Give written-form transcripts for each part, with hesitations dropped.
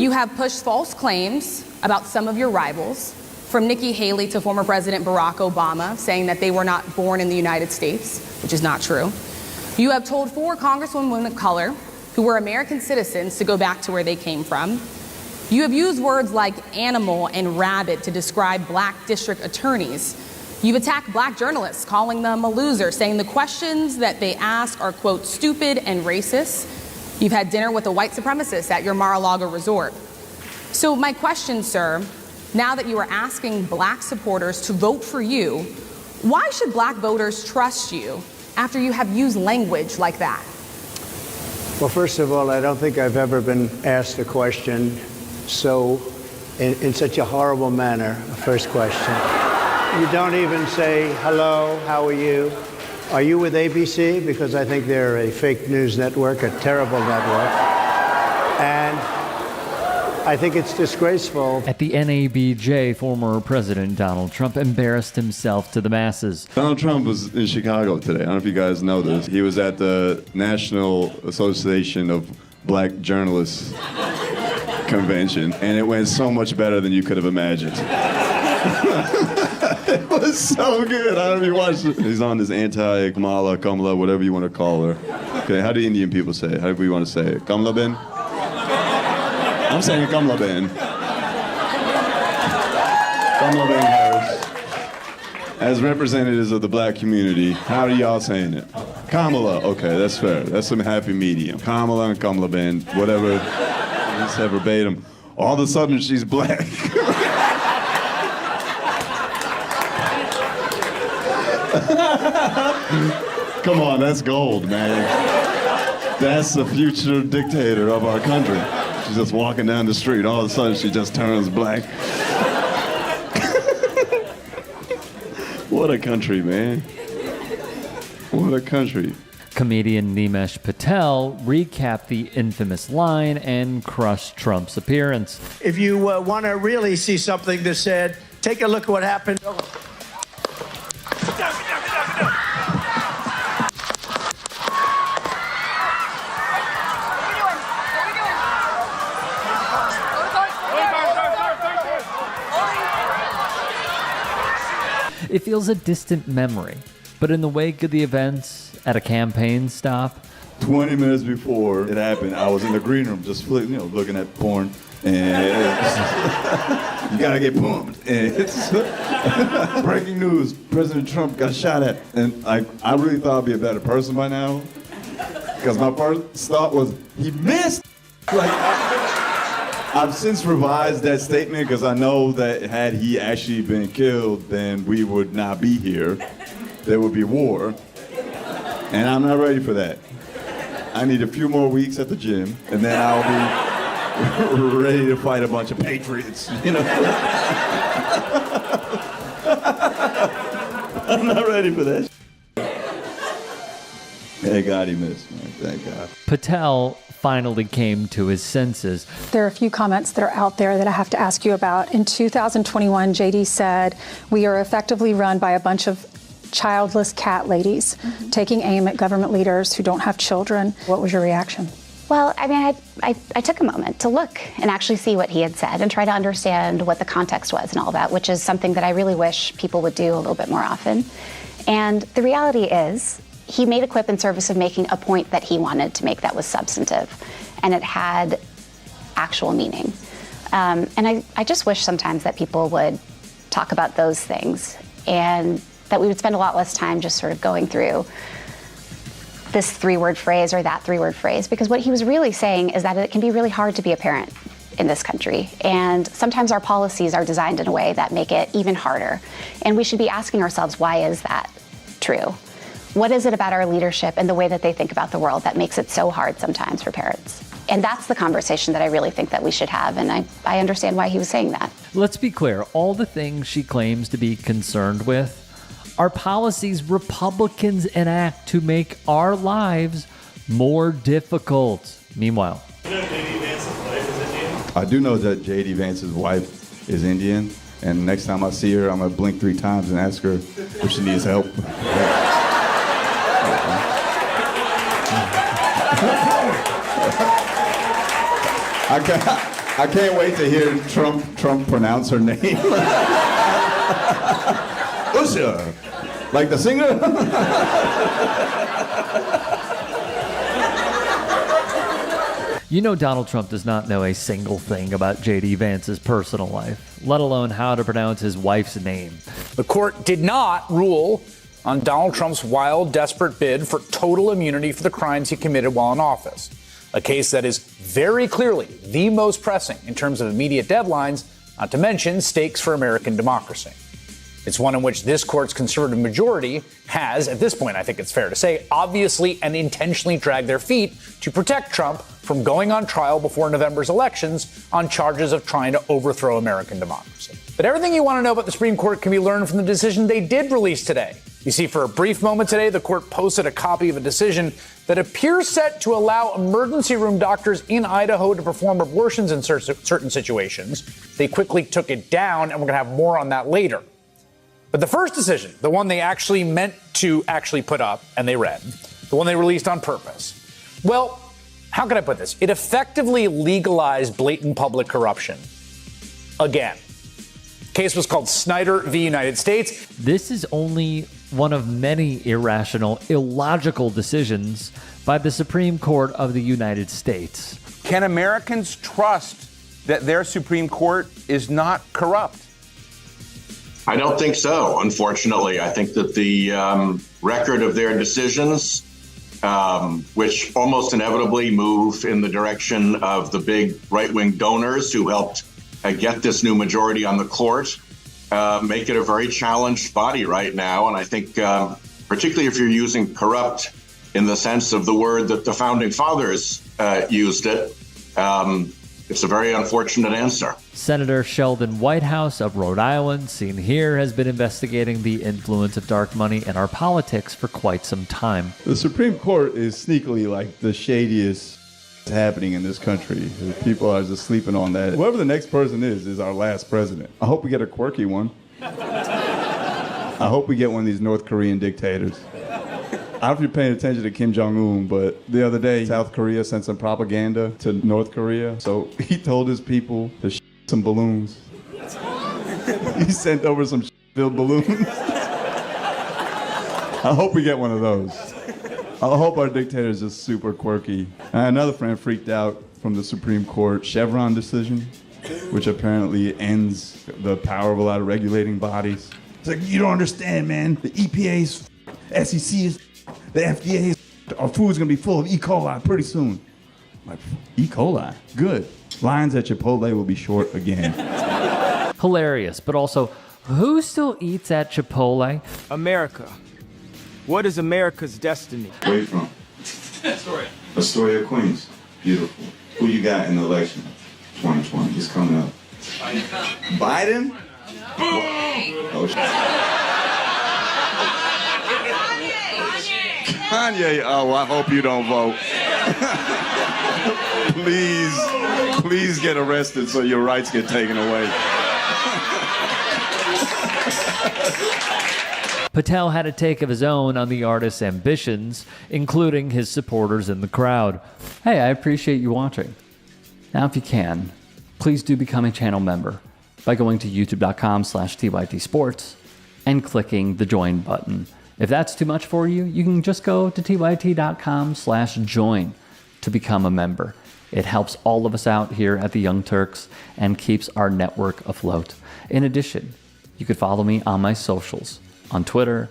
You have pushed false claims about some of your rivals, from Nikki Haley to former President Barack Obama, saying that they were not born in the United States, which is not true. You have told 4 congresswomen of color who were American citizens to go back to where they came from. You have used words like animal and rabbit to describe black district attorneys. You've attacked black journalists, calling them a loser, saying the questions that they ask are, quote, stupid and racist. You've had dinner with a white supremacist at your Mar-a-Lago resort. So my question, sir, now that you are asking black supporters to vote for you, why should black voters trust you after you have used language like that? Well, first of all, I don't think I've ever been asked a question in such a horrible manner. First question. You don't even say, hello, how are you? Are you with ABC? Because I think they're a fake news network, a terrible network. And I think it's disgraceful. At the NABJ, former President Donald Trump embarrassed himself to the masses. Donald Trump was in Chicago today. I don't know if you guys know this. He was at the National Association of Black Journalists convention, and it went so much better than you could have imagined. It was so good. I don't know if you watched it. He's on this anti-Kamala, Kamala, whatever you want to call her. Okay, how do Indian people say it? How do you want to say it? Kamala Ben? I'm saying Kamala Ben. Kamala Ben Harris. As representatives of the black community, how are y'all saying it? Kamala. Okay, that's fair. That's some happy medium. Kamala and Kamala Ben, whatever. Just have verbatim. All of a sudden, she's black. Come on, that's gold, man. That's the future dictator of our country. She's just walking down the street. All of a sudden, she just turns black. What a country, man. What a country. Comedian Nimesh Patel recapped the infamous line and crushed Trump's appearance. If you want to really see something that said, take a look at what happened. It feels a distant memory, but in the wake of the events at a campaign stop, 20 minutes before it happened, I was in the green room just looking at porn, and you gotta get pumped. And it's breaking news: President Trump got shot at, and I really thought I'd be a better person by now, because my first thought was he missed. I've since revised that statement because I know that had he actually been killed, then we would not be here. There would be war. And I'm not ready for that. I need a few more weeks at the gym, and then I'll be ready to fight a bunch of patriots, you know? I'm not ready for that. Thank God he missed, man. Thank God. Patel finally came to his senses. There are a few comments that are out there that I have to ask you about. In 2021, JD said, "We are effectively run by a bunch of childless cat ladies taking aim at government leaders who don't have children." What was your reaction? Well, I mean, I took a moment to look and actually see what he had said and try to understand what the context was and all that, which is something that I really wish people would do a little bit more often. And the reality is, he made a quip in service of making a point that he wanted to make that was substantive, and it had actual meaning. And I just wish sometimes that people would talk about those things, and that we would spend a lot less time just sort of going through this 3-word phrase or that 3-word phrase, because what he was really saying is that it can be really hard to be a parent in this country. And sometimes our policies are designed in a way that make it even harder. And we should be asking ourselves, why is that true? What is it about our leadership and the way that they think about the world that makes it so hard sometimes for parents? And that's the conversation that I really think that we should have, and I understand why he was saying that. Let's be clear, all the things she claims to be concerned with are policies Republicans enact to make our lives more difficult. Meanwhile, I do know that J.D. Vance's wife is Indian, and next time I see her, I'm gonna blink 3 times and ask her if she needs help. I can't wait to hear Trump pronounce her name. Usher, like the singer. You know Donald Trump does not know a single thing about J.D. Vance's personal life, let alone how to pronounce his wife's name. The court did not rule on Donald Trump's wild, desperate bid for total immunity for the crimes he committed while in office, a case that is very clearly the most pressing in terms of immediate deadlines, not to mention stakes for American democracy. It's one in which this court's conservative majority has, at this point, I think it's fair to say, obviously and intentionally dragged their feet to protect Trump from going on trial before November's elections on charges of trying to overthrow American democracy. But everything you want to know about the Supreme Court can be learned from the decision they did release today. You see, for a brief moment today, the court posted a copy of a decision that appears set to allow emergency room doctors in Idaho to perform abortions in certain situations. They quickly took it down, and we're going to have more on that later. But the first decision, the one they actually meant to actually put up, and they read, the one they released on purpose, well, how can I put this? It effectively legalized blatant public corruption. Again. The case was called Snyder v. United States. This is only one of many irrational, illogical decisions by the Supreme Court of the United States. Can Americans trust that their Supreme Court is not corrupt? I don't think so, unfortunately. I think that the record of their decisions, which almost inevitably move in the direction of the big right-wing donors who helped get this new majority on the court, make it a very challenged body right now. And I think particularly if you're using corrupt in the sense of the word that the founding fathers used it, it's a very unfortunate answer. Senator Sheldon Whitehouse of Rhode Island, seen here, has been investigating the influence of dark money in our politics for quite some time. The Supreme Court is sneakily like the shadiest happening in this country. People are just sleeping on that. Whoever the next person is our last president. I hope we get a quirky one. I hope we get one of these North Korean dictators. I don't know if you're paying attention to Kim Jong-un, but the other day, South Korea sent some propaganda to North Korea. So he told his people to some balloons. He sent over some filled balloons. I hope we get one of those. I hope our dictator is just super quirky. Another friend freaked out from the Supreme Court Chevron decision, which apparently ends the power of a lot of regulating bodies. It's like, you don't understand, man. The EPA's, SEC is, the FDA is, our food's gonna be full of E. coli pretty soon. I'm like, E. coli? Good. Lines at Chipotle will be short again. Hilarious, but also, who still eats at Chipotle? America. What is America's destiny? Where you from? Astoria. Astoria, Queens. Beautiful. Who you got in the election? 2020. It's coming up. Biden? Oh, Kanye. Oh, I hope you don't vote. Please get arrested so your rights get taken away. Patel had a take of his own on the artist's ambitions, including his supporters in the crowd. Hey, I appreciate you watching. Now, if you can, please do become a channel member by going to youtube.com/TYTsports and clicking the join button. If that's too much for you, you can just go to tyt.com/join to become a member. It helps all of us out here at the Young Turks and keeps our network afloat. In addition, you could follow me on my socials on Twitter,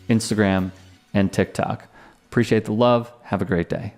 Instagram, and TikTok. Appreciate the love. Have a great day.